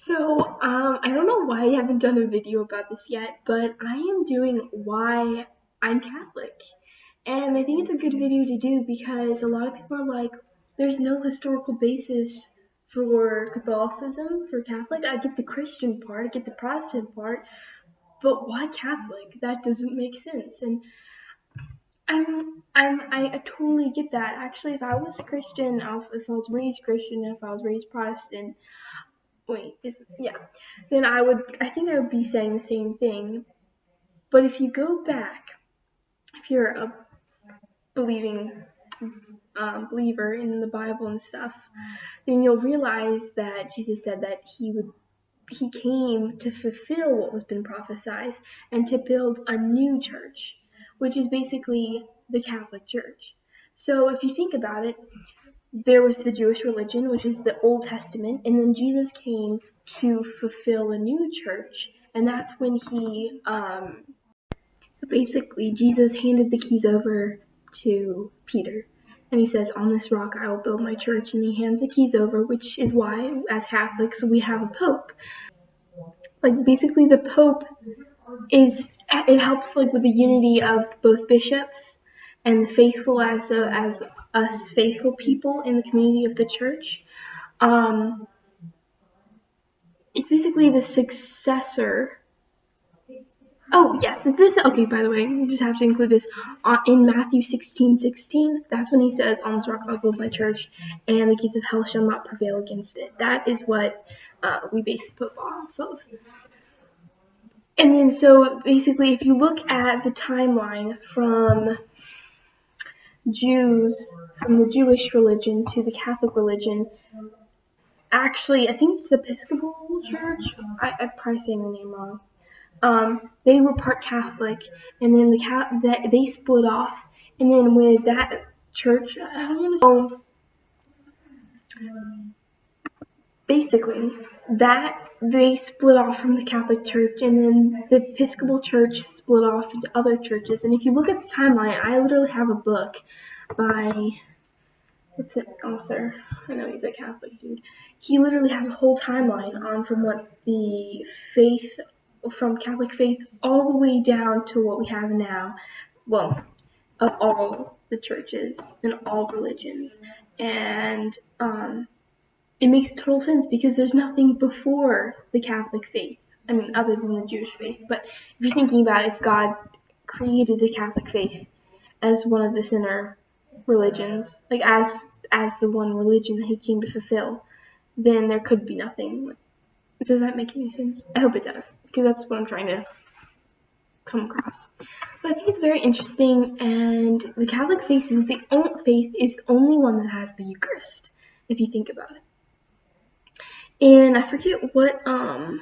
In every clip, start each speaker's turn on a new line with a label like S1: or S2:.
S1: I don't know why I haven't done a video about this yet, but I am doing why I'm Catholic. And I think it's a good video to do because a lot of people are like, there's no historical basis for Catholicism, for Catholic. I get the Christian part, I get the Protestant part, but why Catholic? That doesn't make sense. And I totally get that. Actually, if I was Christian, if I was raised Christian, if I was raised Protestant, then I think I would be saying the same thing. But if you go back, if you're a believing believer in the Bible and stuff, then you'll realize that Jesus said that he came to fulfill what was been prophesied and to build a new church, which is basically the Catholic Church. So if you think about it, there was the Jewish religion, which is the Old Testament, and then Jesus came to fulfill a new church, and that's when so basically Jesus handed the keys over to Peter, and he says, on this rock I will build my church, and he hands the keys over, which is why, as Catholics, we have a pope. Like, basically the pope it helps like with the unity of both bishops and the faithful as us faithful people in the community of the church. It's basically the successor. Oh yes, is this okay? By the way, we just have to include this in Matthew 16:16. That's when he says, "On this rock I'll build my church, and the gates of hell shall not prevail against it." That is what we base the Pope off of. And then, so basically, if you look at the timeline from the Jewish religion to the Catholic religion, actually, I think it's the Episcopal Church. I'm probably saying the name wrong. They were part Catholic, and then they split off. And then with that church, I don't want to basically that they split off from the Catholic Church, and then the Episcopal Church split off into other churches. And if you look at the timeline, I literally have a book by what's the author? I know he's a Catholic dude. He literally has a whole timeline on from what the faith, from Catholic faith all the way down to what we have now. Well, of all the churches and all religions. And it makes total sense because there's nothing before the Catholic faith. I mean, other than the Jewish faith. But if you're thinking about it, if God created the Catholic faith as one of the sinner religions, like as the one religion that he came to fulfill, then there could be nothing. Does that make any sense? I hope it does, because that's what I'm trying to come across. So I think it's very interesting, and the Catholic faith is the only one that has the Eucharist, if you think about it. And I forget what I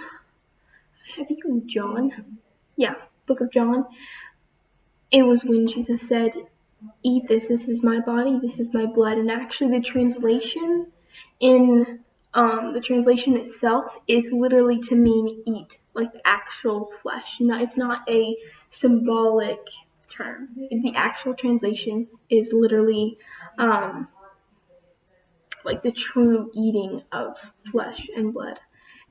S1: think it was John. Yeah, Book of John. It was when Jesus said, "Eat this is my body, this is my blood." And actually the translation itself is literally to mean eat, like the actual flesh. It's not a symbolic term. The actual translation is literally like the true eating of flesh and blood.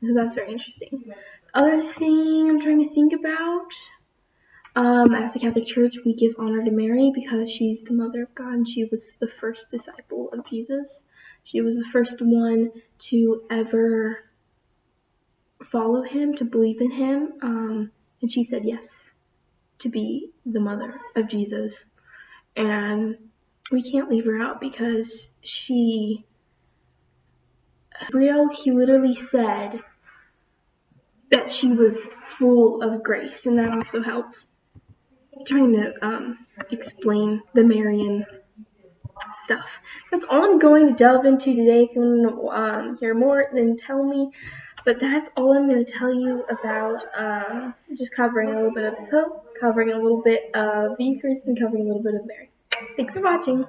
S1: And so that's very interesting. Other thing I'm trying to think about, as the Catholic Church, we give honor to Mary because she's the Mother of God, and she was the first disciple of Jesus. She was the first one to ever follow him, to believe in him, and she said yes to be the mother of Jesus. And we can't leave her out because Gabriel, he literally said that she was full of grace, and that also helps. I'm trying to explain the Marian stuff. That's all I'm going to delve into today. If you want to hear more, then tell me. But that's all I'm going to tell you about, just covering a little bit of the Pope, covering a little bit of the Eucharist, and covering a little bit of Mary. Thanks for watching.